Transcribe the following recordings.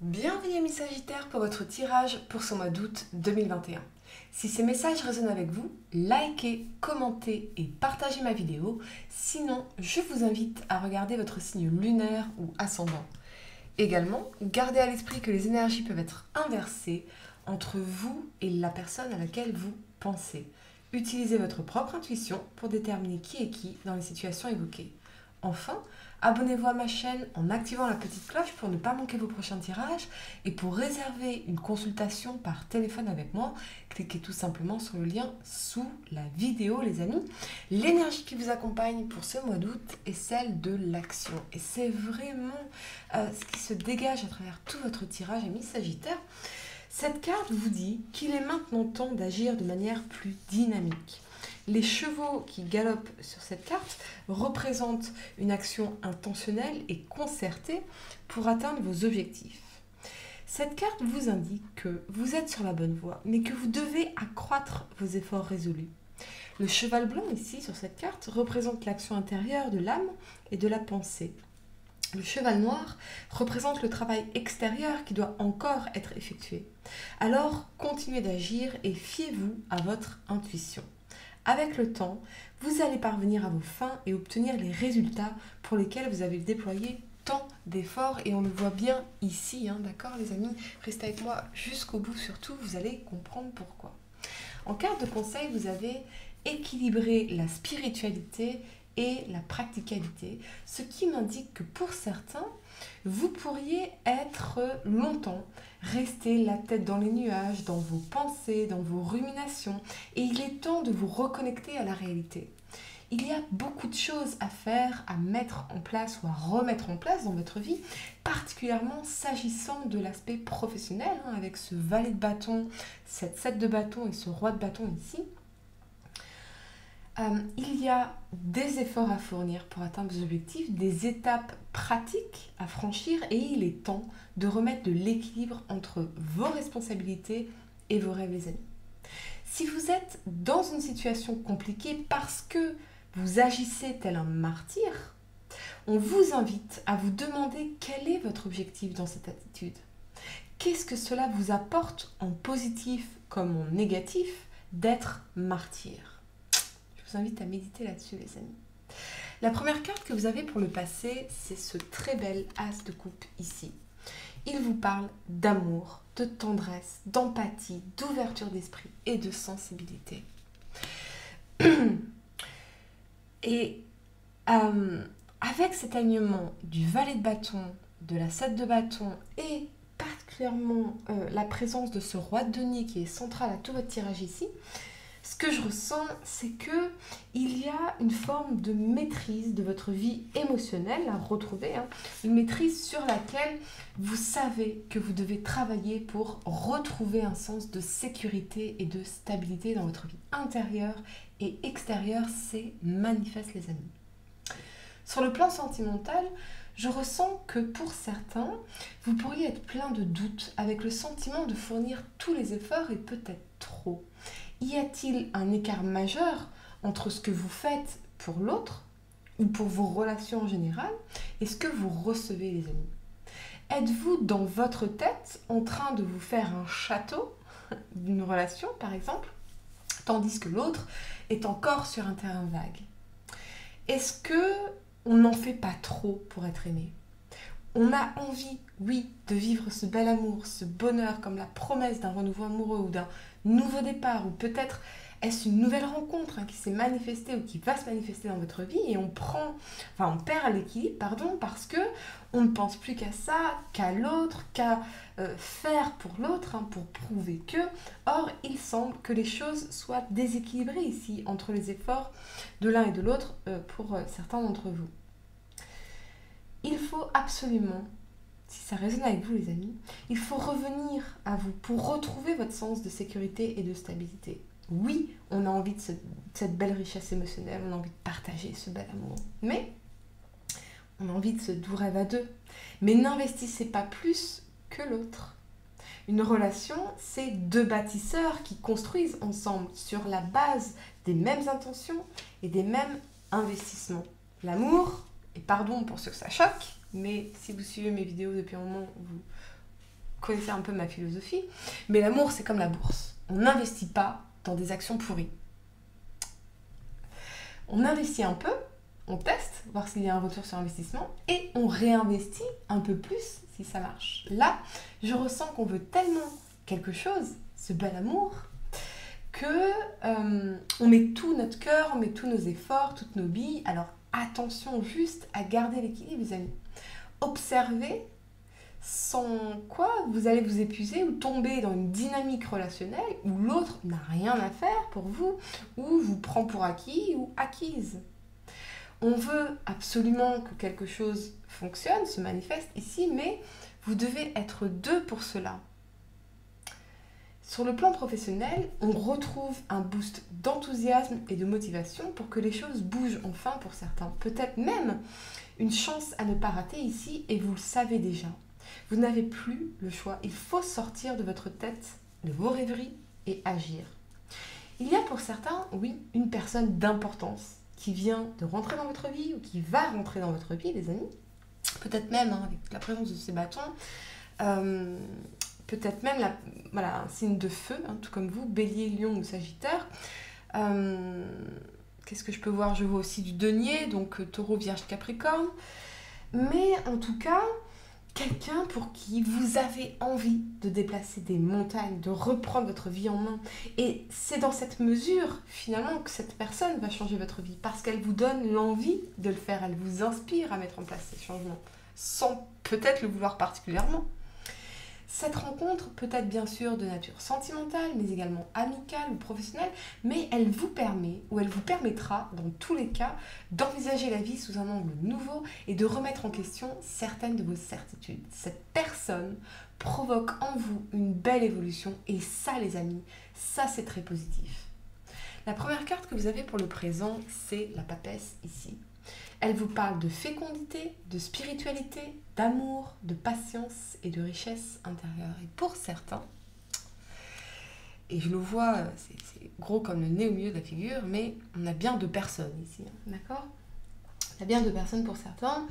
Bienvenue amis Sagittaires pour votre tirage pour ce mois d'août 2021. Si ces messages résonnent avec vous, likez, commentez et partagez ma vidéo. Sinon, je vous invite à regarder votre signe lunaire ou ascendant. Également, gardez à l'esprit que les énergies peuvent être inversées entre vous et la personne à laquelle vous pensez. Utilisez votre propre intuition pour déterminer qui est qui dans les situations évoquées. Enfin, abonnez-vous à ma chaîne en activant la petite cloche pour ne pas manquer vos prochains tirages et pour réserver une consultation par téléphone avec moi, cliquez tout simplement sur le lien sous la vidéo les amis. L'énergie qui vous accompagne pour ce mois d'août est celle de l'action et c'est vraiment ce qui se dégage à travers tout votre tirage amis Sagittaire. Cette carte vous dit qu'il est maintenant temps d'agir de manière plus dynamique. Les chevaux qui galopent sur cette carte représentent une action intentionnelle et concertée pour atteindre vos objectifs. Cette carte vous indique que vous êtes sur la bonne voie, mais que vous devez accroître vos efforts résolus. Le cheval blanc ici sur cette carte représente l'action intérieure de l'âme et de la pensée. Le cheval noir représente le travail extérieur qui doit encore être effectué. Alors, continuez d'agir et fiez-vous à votre intuition. Avec le temps, vous allez parvenir à vos fins et obtenir les résultats pour lesquels vous avez déployé tant d'efforts. Et on le voit bien ici, d'accord les amis? Restez avec moi jusqu'au bout surtout, vous allez comprendre pourquoi. En carte de conseil, vous avez équilibré la spiritualité et la practicalité, ce qui m'indique que pour certains, vous pourriez être longtemps resté la tête dans les nuages, dans vos pensées, dans vos ruminations, et il est temps de vous reconnecter à la réalité. Il y a beaucoup de choses à faire, à mettre en place ou à remettre en place dans votre vie, particulièrement s'agissant de l'aspect professionnel, avec ce valet de bâton, cette 7 de bâton et ce roi de bâton ici. Il y a des efforts à fournir pour atteindre vos objectifs, des étapes pratiques à franchir et il est temps de remettre de l'équilibre entre vos responsabilités et vos rêves les amis. Si vous êtes dans une situation compliquée parce que vous agissez tel un martyr, on vous invite à vous demander quel est votre objectif dans cette attitude. Qu'est-ce que cela vous apporte en positif comme en négatif d'être martyr? Je vous invite à méditer là-dessus les amis. La première carte que vous avez pour le passé, c'est ce très bel as de coupe ici. Il vous parle d'amour, de tendresse, d'empathie, d'ouverture d'esprit et de sensibilité. Et avec cet alignement du valet de bâton, de la 7 de bâton et particulièrement la présence de ce roi de denier qui est central à tout votre tirage ici, ce que je ressens, c'est que il y a une forme de maîtrise de votre vie émotionnelle à retrouver, une maîtrise sur laquelle vous savez que vous devez travailler pour retrouver un sens de sécurité et de stabilité dans votre vie intérieure et extérieure. C'est manifeste les amis. Sur le plan sentimental, je ressens que pour certains, vous pourriez être plein de doutes avec le sentiment de fournir tous les efforts et peut-être trop. Y a-t-il un écart majeur entre ce que vous faites pour l'autre ou pour vos relations en général et ce que vous recevez les amis? Êtes-vous dans votre tête en train de vous faire un château d'une relation par exemple, tandis que l'autre est encore sur un terrain vague? Est-ce que on n'en fait pas trop pour être aimé? On a envie, oui, de vivre ce bel amour, ce bonheur comme la promesse d'un renouveau amoureux ou d'un nouveau départ, ou peut-être est-ce une nouvelle rencontre qui s'est manifestée ou qui va se manifester dans votre vie et on perd l'équilibre, parce que on ne pense plus qu'à ça, qu'à l'autre, qu'à faire pour l'autre, pour prouver que. Or, il semble que les choses soient déséquilibrées ici entre les efforts de l'un et de l'autre pour certains d'entre vous. Il faut absolument, si ça résonne avec vous les amis, il faut revenir à vous pour retrouver votre sens de sécurité et de stabilité. Oui, on a envie de cette belle richesse émotionnelle, on a envie de partager ce bel amour, mais on a envie de ce doux rêve à deux. Mais n'investissez pas plus que l'autre. Une relation, c'est deux bâtisseurs qui construisent ensemble sur la base des mêmes intentions et des mêmes investissements. L'amour, et pardon pour ceux que ça choque, mais si vous suivez mes vidéos depuis un moment, connaissez un peu ma philosophie. Mais l'amour, c'est comme la bourse. On n'investit pas dans des actions pourries. On investit un peu, on teste, voir s'il y a un retour sur investissement, et on réinvestit un peu plus si ça marche. Là, je ressens qu'on veut tellement quelque chose, ce bel amour, que on met tout notre cœur, on met tous nos efforts, toutes nos billes. Alors attention juste à garder l'équilibre, les amis. Observez, sans quoi vous allez vous épuiser ou tomber dans une dynamique relationnelle où l'autre n'a rien à faire pour vous, ou vous prend pour acquis ou acquise. On veut absolument que quelque chose fonctionne, se manifeste ici, mais vous devez être deux pour cela. Sur le plan professionnel, on retrouve un boost d'enthousiasme et de motivation pour que les choses bougent enfin pour certains. Peut-être même une chance à ne pas rater ici, et vous le savez déjà. Vous n'avez plus le choix. Il faut sortir de votre tête, de vos rêveries et agir. Il y a pour certains, oui, une personne d'importance qui vient de rentrer dans votre vie ou qui va rentrer dans votre vie, les amis. Peut-être même, avec la présence de ces bâtons, peut-être même un signe de feu, tout comme vous, Bélier, Lion ou Sagittaire. Qu'est-ce que je peux voir? Je vois aussi du denier, donc Taureau, Vierge, Capricorne. Mais en tout cas, quelqu'un pour qui vous avez envie de déplacer des montagnes, de reprendre votre vie en main. Et c'est dans cette mesure, finalement, que cette personne va changer votre vie, parce qu'elle vous donne l'envie de le faire, elle vous inspire à mettre en place ces changements, sans peut-être le vouloir particulièrement. Cette rencontre peut être bien sûr de nature sentimentale, mais également amicale ou professionnelle, mais elle vous permet, ou elle vous permettra, dans tous les cas, d'envisager la vie sous un angle nouveau et de remettre en question certaines de vos certitudes. Cette personne provoque en vous une belle évolution, et ça, les amis, ça c'est très positif. La première carte que vous avez pour le présent, c'est la papesse ici. Elle vous parle de fécondité, de spiritualité, d'amour, de patience et de richesse intérieure. Et pour certains, et je le vois, c'est gros comme le nez au milieu de la figure, mais on a bien deux personnes ici, d'accord? On a bien deux personnes pour certains.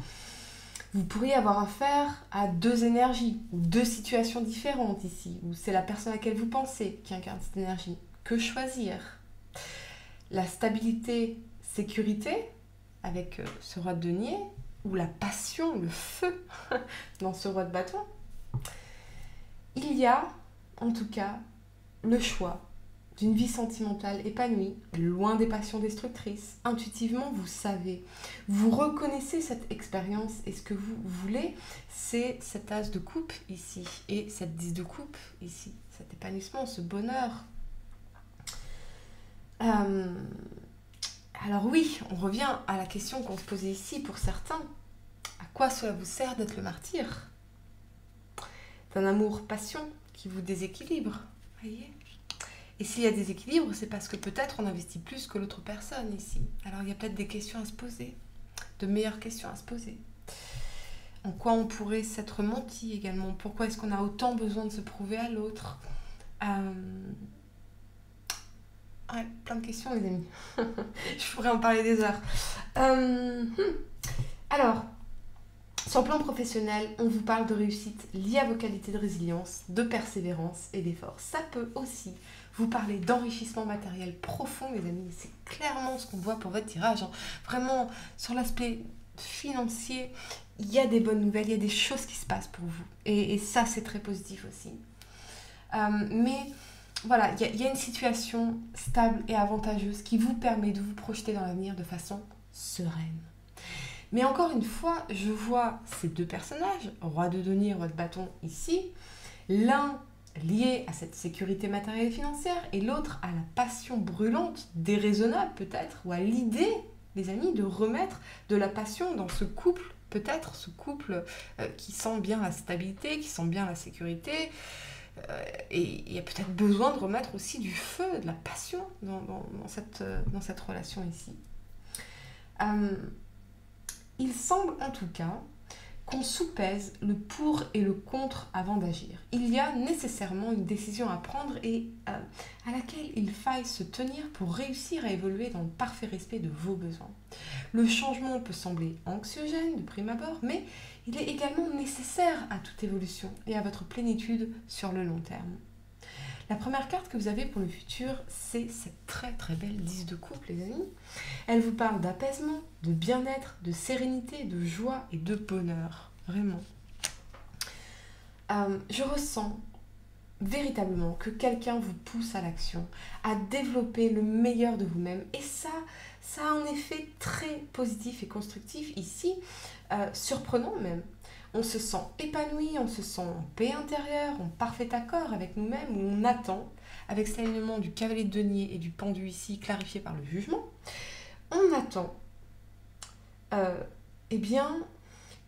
Vous pourriez avoir affaire à deux énergies ou deux situations différentes ici, où c'est la personne à laquelle vous pensez qui incarne cette énergie. Que choisir? La stabilité, sécurité, avec ce roi de denier, ou la passion, le feu dans ce roi de bâton. Il y a, en tout cas, le choix d'une vie sentimentale épanouie, loin des passions destructrices. Intuitivement, vous savez, vous reconnaissez cette expérience, et ce que vous voulez, c'est cet as de coupe ici, et cette 10 de coupe ici, cet épanouissement, ce bonheur. Alors oui, on revient à la question qu'on se posait ici pour certains. À quoi cela vous sert d'être le martyr? C'est un amour-passion qui vous déséquilibre, voyez? Et s'il y a déséquilibre, c'est parce que peut-être on investit plus que l'autre personne ici. Alors il y a peut-être des questions à se poser, de meilleures questions à se poser. En quoi on pourrait s'être menti également? Pourquoi est-ce qu'on a autant besoin de se prouver à l'autre? Ouais, plein de questions, les amis. Je pourrais en parler des heures. Alors, sur le plan professionnel, on vous parle de réussite liée à vos qualités de résilience, de persévérance et d'effort. Ça peut aussi vous parler d'enrichissement matériel profond, les amis. C'est clairement ce qu'on voit pour votre tirage. Vraiment, sur l'aspect financier, il y a des bonnes nouvelles, il y a des choses qui se passent pour vous. Et ça, c'est très positif aussi. Mais voilà, il y a une situation stable et avantageuse qui vous permet de vous projeter dans l'avenir de façon sereine. Mais encore une fois, je vois ces deux personnages, roi de denier, roi de bâton ici, l'un lié à cette sécurité matérielle et financière et l'autre à la passion brûlante, déraisonnable peut-être, ou à l'idée, les amis, de remettre de la passion dans ce couple, peut-être ce couple qui sent bien la stabilité, qui sent bien la sécurité. Et il y a peut-être besoin de remettre aussi du feu, de la passion dans cette relation ici. Il semble en tout cas qu'on soupèse le pour et le contre avant d'agir. Il y a nécessairement une décision à prendre et à laquelle il faille se tenir pour réussir à évoluer dans le parfait respect de vos besoins. Le changement peut sembler anxiogène de prime abord, mais Il est également nécessaire à toute évolution et à votre plénitude sur le long terme. La première carte que vous avez pour le futur, c'est cette très très belle 10 de couple, les amis. Elle vous parle d'apaisement, de bien-être, de sérénité, de joie et de bonheur. Vraiment. Je ressens véritablement que quelqu'un vous pousse à l'action, à développer le meilleur de vous-même. Et ça a un effet très positif et constructif ici, surprenant même. On se sent épanoui, on se sent en paix intérieure, en parfait accord avec nous-mêmes, où on attend, avec cet alignement du cavalier de denier et du pendu ici, clarifié par le jugement, on attend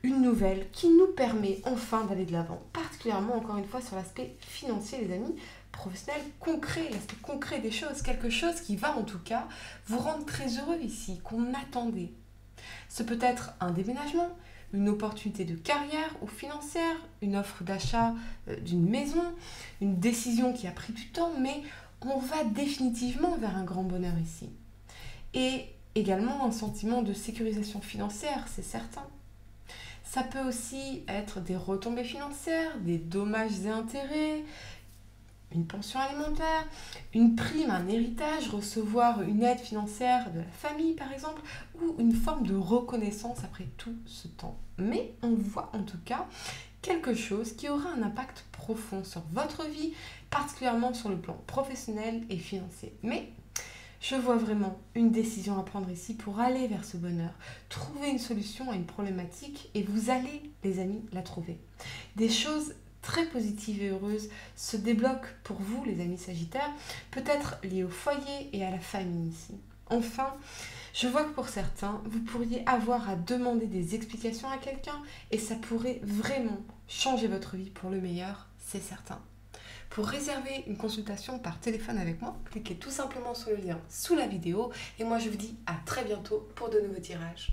une nouvelle qui nous permet enfin d'aller de l'avant, particulièrement encore une fois sur l'aspect financier, les amis, professionnel, concret, l'aspect concret des choses, quelque chose qui va en tout cas vous rendre très heureux ici, qu'on attendait. Ce peut être un déménagement, une opportunité de carrière ou financière, une offre d'achat d'une maison, une décision qui a pris du temps, mais on va définitivement vers un grand bonheur ici. Et également un sentiment de sécurisation financière, c'est certain. Ça peut aussi être des retombées financières, des dommages et intérêts, une pension alimentaire, une prime, un héritage, recevoir une aide financière de la famille par exemple, ou une forme de reconnaissance après tout ce temps. Mais on voit en tout cas quelque chose qui aura un impact profond sur votre vie, particulièrement sur le plan professionnel et financier. Mais je vois vraiment une décision à prendre ici pour aller vers ce bonheur, trouver une solution à une problématique et vous allez, les amis, la trouver. Des choses très positives et heureuses se débloquent pour vous, les amis Sagittaires, peut-être liées au foyer et à la famille ici. Enfin, je vois que pour certains, vous pourriez avoir à demander des explications à quelqu'un et ça pourrait vraiment changer votre vie pour le meilleur, c'est certain. Pour réserver une consultation par téléphone avec moi, cliquez tout simplement sur le lien sous la vidéo et moi je vous dis à très bientôt pour de nouveaux tirages.